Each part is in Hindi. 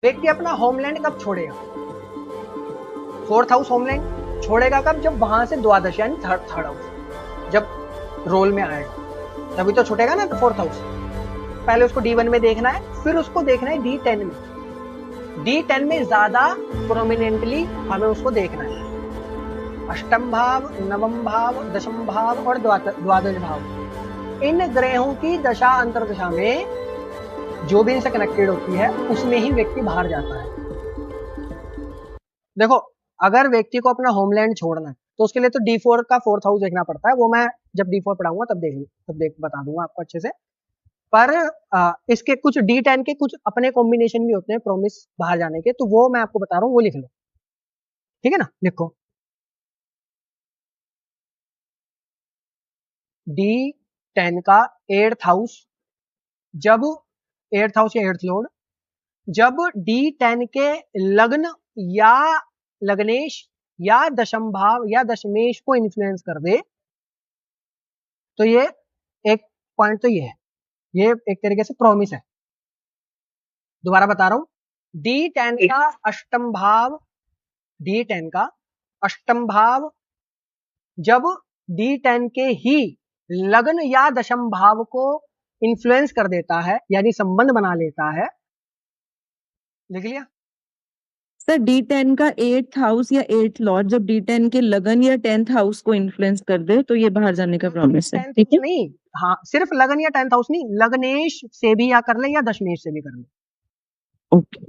व्यक्ति अपना होमलैंड कब छोड़ेगा? फोर्थ हाउस होमलैंड छोड़ेगा कब? जब वहां से द्वादश यानी थर्ड हाउस जब रोल में आएगा तभी तो छूटेगा ना फोर्थ हाउस। पहले उसको D1 में देखना है, फिर उसको देखना है D10 में। D10 में ज्यादा प्रोमिनेंटली हमें उसको देखना है। अष्टम भाव, नवम भाव, दशम भाव और द्वादश भाव, इन ग्रहों की दशा अंतरदशा में जो भी इनसे कनेक्टेड होती है उसमें ही व्यक्ति बाहर जाता है। देखो, अगर व्यक्ति को अपना होमलैंड छोड़ना है तो उसके लिए तो D4 का फोर्थ हाउस देखना पड़ता है। वो मैं जब D4 पढ़ाऊंगा तब बता दूंगा आपको अच्छे से। पर इसके कुछ D10 के कुछ अपने कॉम्बिनेशन भी होते हैं प्रॉमिस बाहर जाने के, तो वो मैं आपको बता रहा हूँ, वो लिख लो, ठीक है ना। लिखो D10 का एट्थ हाउस, जब एट्थ हाउस या एट्थ लॉर्ड जब D10 के लग्न या लग्नेश या दशम भाव या दशमेश को इन्फ्लुएंस कर दे तो ये एक पॉइंट तो ये एक तरीके से प्रॉमिस है। दोबारा बता रहा हूं, D10 का अष्टम भाव, D10 का अष्टम भाव जब D10 के ही लग्न या दशम भाव को इन्फ्लुएंस कर देता है यानी संबंध बना लेता है। लिख लिया सर D10 का एट्थ हाउस या एट्थ लॉर्ड जब D10 के लगन या 10th हाउस को इन्फ्लुएंस कर दे तो ये बाहर जाने का प्रॉमिस है, ठीक है। नहीं, हाँ, सिर्फ लगन या 10th हाउस नहीं, लग्नेश से भी या कर ले या दशमेश से भी कर ले। ओके,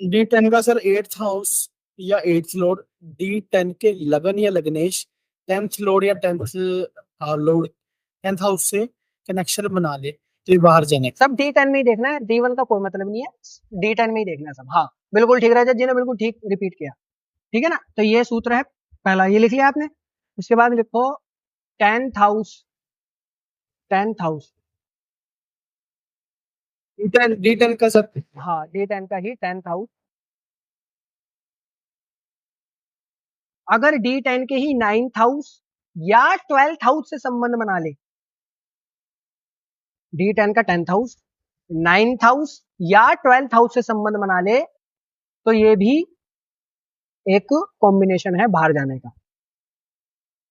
D10 का सर एट्थ हाउस या एट्थ लॉर्ड D10 के लगन या लग्नेश 10th लॉर्ड या 10th लॉर्ड 10th हाउस से कनेक्शन बना ले तो ये बाहर जाने का। सब D10 में ही देखना है, D1 का कोई मतलब नहीं है, D10 में ही देखना है सब। हाँ, बिल्कुल ठीक, रजत जी ने बिल्कुल ठीक रिपीट किया, ठीक है ना। तो ये सूत्र है पहला, ये लिख लिया आपने। उसके बाद लिखो 10th house, 10th house, D10 का सर, हाँ, D10 का ही 10th हाउस अगर D10 के ही 9th हाउस या 12th हाउस से संबंध बना ले, D10 का 10th हाउस, 9th हाउस या 12th हाउस से संबंध बना ले तो ये भी एक कॉम्बिनेशन है बाहर जाने का।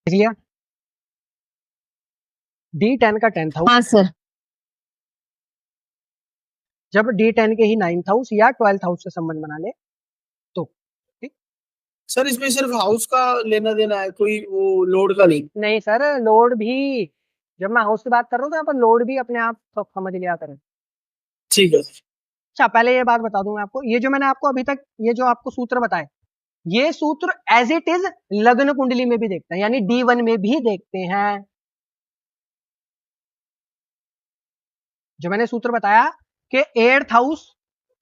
क्लियर? D10 का 10th हाउस, हाँ सर। जब D10 के ही 9th हाउस या 12th हाउस से संबंध बना ले तो ठीक। सर इसमें सिर्फ हाउस का लेना देना है, कोई वो लोड का नहीं। नहीं सर, लोड भी, जब मैं हाउस की बात कर रहा हूँ तो यहाँ पर लोड भी अपने आप तो समझ लिया करें। ठीक है। अच्छा, पहले ये बात बता दूं मैं आपको, ये जो मैंने आपको अभी तक ये जो आपको सूत्र बताए, ये सूत्र एज इट इज लग्न कुंडली में भी देखते हैं, यानी D1 में भी देखते हैं। जो मैंने सूत्र बताया कि एट्थ हाउस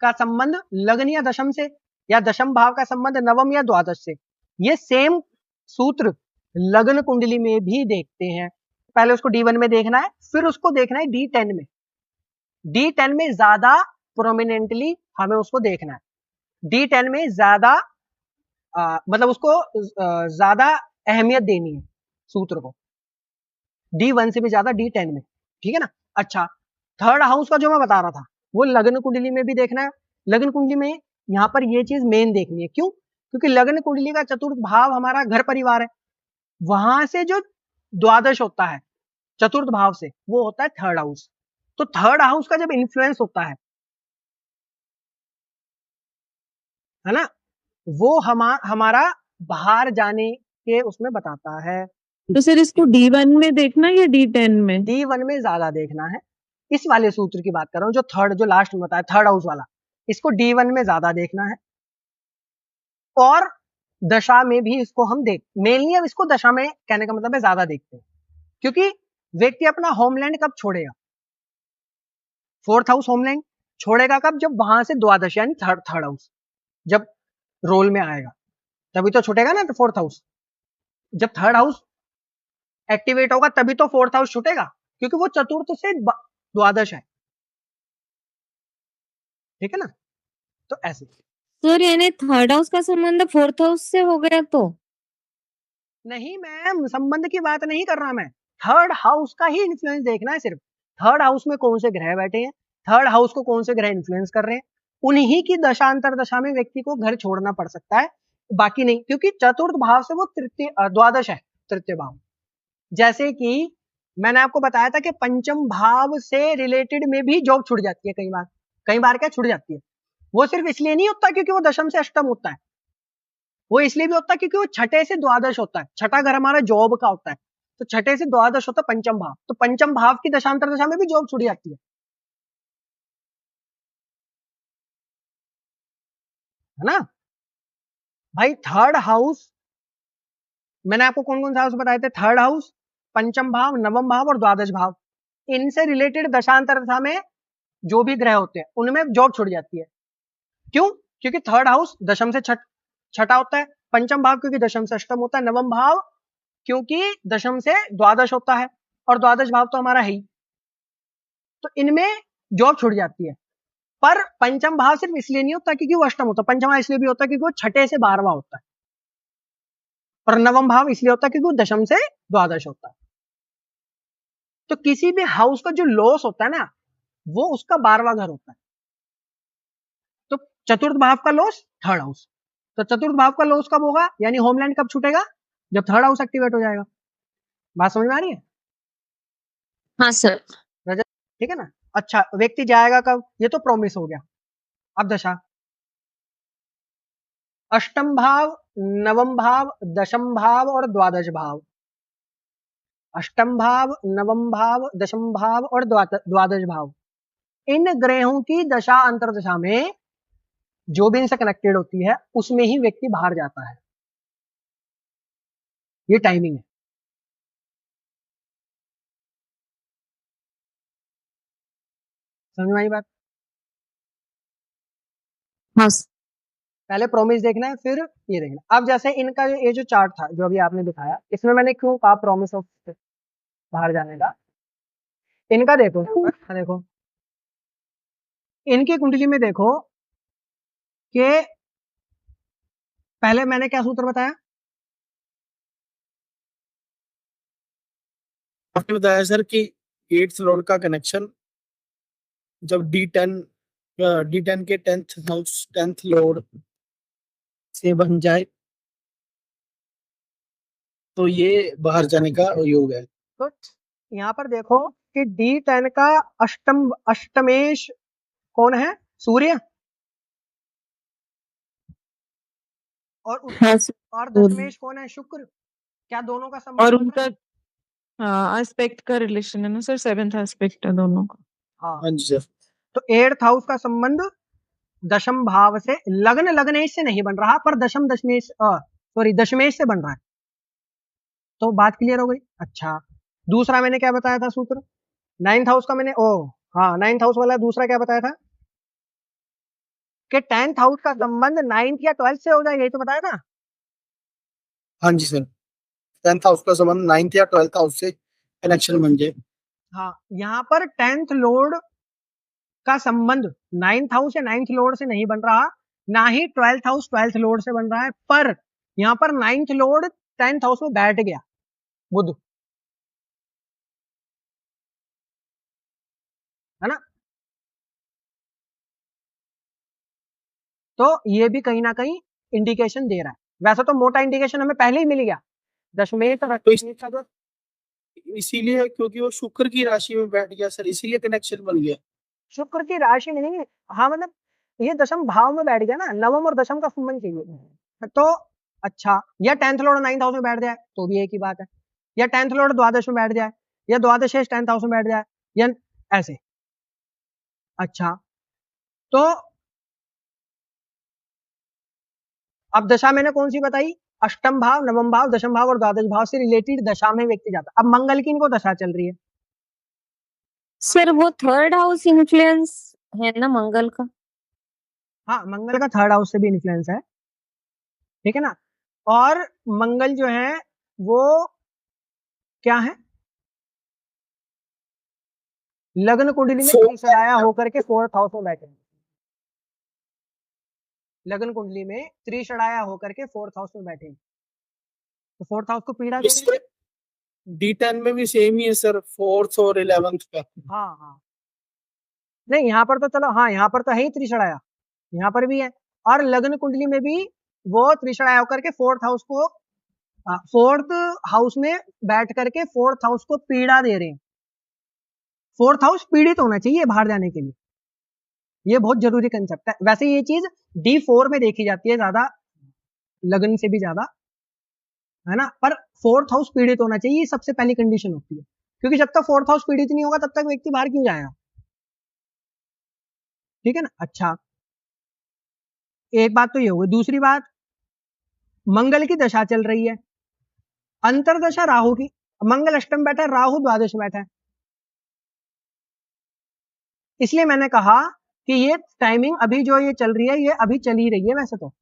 का संबंध लग्न या दशम से, या दशम भाव का संबंध नवम या द्वादश से, ये सेम सूत्र लग्न कुंडली में भी देखते हैं। पहले उसको D1 में देखना है, फिर उसको देखना है D10 में। D10 में ज्यादा प्रोमिनेंटली हमें उसको देखना है। D10 में ज्यादा मतलब उसको ज्यादा अहमियत देनी है सूत्र को, D1 से भी ज्यादा D10 में, ठीक है ना। अच्छा, थर्ड हाउस का जो मैं बता रहा था वो लग्न कुंडली में भी देखना है। लग्न कुंडली में यहाँ पर ये चीज मेन देखनी है, क्यों? क्योंकि लग्न कुंडली का चतुर्थ भाव हमारा घर परिवार है, वहां से जो द्वादश होता है चतुर्थ भाव से वो होता है थर्ड हाउस। तो थर्ड हाउस का जब इन्फ्लुएंस होता है ना, वो हमारा बाहर जाने के उसमें बताता है। तो सर इसको D1 में देखना या D10 में? D1 में ज्यादा देखना है, इस वाले सूत्र की बात कर रहा हूँ, जो थर्ड, जो लास्ट में बताया थर्ड हाउस वाला, इसको D1 में ज्यादा देखना है। और दशा में भी इसको हम मेनली अब इसको दशा में कहने का मतलब है ज्यादा देखते हैं, क्योंकि व्यक्ति अपना होमलैंड कब छोड़ेगा? फोर्थ हाउस होमलैंड छोड़ेगा कब? जब वहां से द्वादश यानी थर्ड हाउस जब रोल में आएगा तभी तो छूटेगा ना फोर्थ हाउस। जब थर्ड हाउस एक्टिवेट होगा तभी तो फोर्थ हाउस छूटेगा, क्योंकि वो चतुर्थ से द्वादश है, ठीक है ना। तो ऐसे सर यानी थर्ड हाउस का संबंध फोर्थ हाउस से हो गया तो? नहीं मैम, संबंध की बात नहीं कर रहा मैं, थर्ड हाउस का ही इन्फ्लुएंस देखना है सिर्फ। थर्ड हाउस में कौन से ग्रह बैठे हैं, थर्ड हाउस को कौन से ग्रह इन्फ्लुएंस कर रहे हैं, उन्हीं की दशांतर दशा में व्यक्ति को घर छोड़ना पड़ सकता है, बाकी नहीं, क्योंकि चतुर्थ भाव से वो द्वादश है, तृतीय भाव। जैसे कि मैंने आपको बताया था कि पंचम भाव से रिलेटेड में भी जॉब छूट जाती है कई बार क्या छूट जाती है। वो सिर्फ इसलिए नहीं होता क्योंकि वो दशम से अष्टम होता है, वो इसलिए भी होता है क्योंकि वो छठे से द्वादश होता है। छठा घर हमारा जॉब का होता है, तो छठे से द्वादश होता है पंचम भाव, तो पंचम भाव की दशांतर दशा में भी जॉब छूट जाती है ना भाई। थर्ड हाउस मैंने आपको कौन कौन सा हाउस बताए थे, थर्ड हाउस, पंचम भाव, नवम भाव और द्वादश भाव। इनसे रिलेटेड दशांतर दशा में जो भी ग्रह होते हैं उनमें जॉब छूट जाती है। क्यों? क्योंकि थर्ड हाउस दशम से छठा होता है, पंचम भाव क्योंकि दशम से अष्टम होता है, नवम भाव क्योंकि दशम से द्वादश होता है, और द्वादश भाव तो हमारा है ही, तो इनमें जॉब छूट जाती है। पर पंचम भाव सिर्फ इसलिए नहीं होता क्योंकि वो अष्टम होता है, पंचम भाव इसलिए भी होता है क्योंकि वो छठे से 12वां होता है, और नवम भाव इसलिए होता है क्योंकि वो दशम से द्वादश होता है। तो किसी भी हाउस का जो लॉस होता है ना, वो उसका 12वां घर होता है। तो चतुर्थ भाव का लॉस थर्ड हाउस, तो चतुर्थ भाव का लॉस कब होगा, यानी होमलैंड कब छूटेगा, जब थर्ड हाउस एक्टिवेट हो जाएगा। बात समझ में आ रही है? हाँ सर। रजत, ठीक है ना। अच्छा, व्यक्ति जाएगा कब, ये तो प्रॉमिस हो गया। अब दशा, अष्टम भाव, नवम भाव, दशम भाव और द्वादश भाव। अष्टम भाव, नवम भाव, दशम भाव और द्वादश भाव, इन ग्रहों की दशा अंतरदशा में जो भी इनसे कनेक्टेड होती है उसमें ही व्यक्ति बाहर जाता है। ये टाइमिंग है। समझ में आई बात? हाँ पहले प्रॉमिस देखना है, फिर ये देखना। अब जैसे इनका ये जो चार्ट था जो अभी आपने दिखाया, इसमें मैंने क्यों कहा प्रॉमिस ऑफ बाहर जाने का, इनका देखो, देखो इनकी कुंडली में देखो कि पहले मैंने क्या सूत्र बताया, आपने बताया सर कि 8th लॉर्ड का कनेक्शन जब D10 के 10th हाउस 10th लॉर्ड से बन जाए तो ये बाहर जाने का योग है। तो यहाँ पर देखो कि D10 का अष्टमेश कौन है, सूर्य, और हाँ सर, और दशमेश कौन है, शुक्र। क्या दोनों का संबंध और होता है? उनका एस्पेक्ट का रिलेशन है ना सर, 7th एस्पेक्ट है दोनों का। हाँ, हाँ जी सर। तो 8th हाउस का संबंध दशम भाव से, लग्न लग्नेश से नहीं बन रहा, पर दशमेश से बन रहा है। तो बात क्लियर हो गई। अच्छा, दूसरा मैंने क्या बताया था सूत्र, 9th हाउस का मैंने, हाँ 9th हाउस वाला दूसरा क्या बताया था कि 10th हाउस का संबंध 9th या 12th से हो जाएगा, यही तो बताया था। हाँ जी सर, 10th हाउस का संबंध 9th या 12th हाउस से कनेक्शन बन जाए। हाँ, यहाँ पर 10th लॉर्ड का संबंध 9th हाउस या 9th लॉर्ड से नहीं बन रहा, ना ही 12th हाउस 12th लॉर्ड से बन रहा है, पर यहाँ पर 9th लॉर्ड 10th हाउस में बैठ गया, बुध, है ना। तो ये भी कहीं ना कहीं इंडिकेशन दे रहा है। वैसे तो मोटा इंडिकेशन हमें पहले ही मिल गया, दशमेश का जो, इसीलिए क्योंकि वो शुक्र की राशि में बैठ गया सर, इसीलिए कनेक्शन बन गया। शुक्र की राशि नहीं, हाँ मतलब ये दशम भाव में बैठ गया ना, नवम और दशम का संबंध चाहिए। तो अच्छा, या 10th लॉर्ड 9th हाउस में बैठ जाए तो भी एक ही बात है, या 10th लॉर्ड द्वादश में बैठ जाए, या द्वादश 10th हाउस में बैठ जाए, या ऐसे। अच्छा, तो अब दशा मैंने कौन सी बताई, अष्टम भाव, नवम भाव, दशम भाव और द्वादश भाव से रिलेटेड दशा में व्यक्ति जाता। अब मंगल की इनको दशा चल रही है, सर, वो थर्ड हाउस इन्फ्लुएंस है ना मंगल का। हाँ मंगल का थर्ड हाउस से भी इन्फ्लुएंस है, ठीक है ना। और मंगल जो है वो क्या है, लग्न कुंडली में त्रिशराया होकर के 4th हाउस में बैठे, लग्न कुंडली में त्रिशराया होकर के 4th हाउस में बैठे, तो 4th हाउस को पीड़ा दे रही है। D10 में भी सेम ही है सर, 4th और 11th का। हाँ हाँ, नहीं यहाँ पर तो चलो, हाँ यहाँ पर तो है ही त्रिशराया, यहाँ पर भी है, और लग्न कुंडली में भी वो त्रिषणाय होकर के फोर्थ हाउस में बैठ करके फोर्थ हाउस को पीड़ा दे रहे हैं। फोर्थ हाउस पीड़ित होना चाहिए बाहर जाने के लिए, ये बहुत जरूरी कंसेप्ट है। वैसे ये चीज D4 में देखी जाती है ज्यादा, लग्न से भी ज्यादा, है ना, पर फोर्थ हाउस पीड़ित होना चाहिए, ये सबसे पहली कंडीशन होती है, क्योंकि जब तक फोर्थ हाउस पीड़ित नहीं होगा तब तक व्यक्ति बाहर क्यों जाएगा, ठीक है ना। अच्छा, एक बात तो ये होगी। दूसरी बात, मंगल की दशा चल रही है, अंतरदशा राहु की, मंगल अष्टम बैठा है, राहु द्वादश बैठा है, इसलिए मैंने कहा कि ये टाइमिंग अभी जो ये चल रही है, ये अभी चल ही रही है वैसे तो,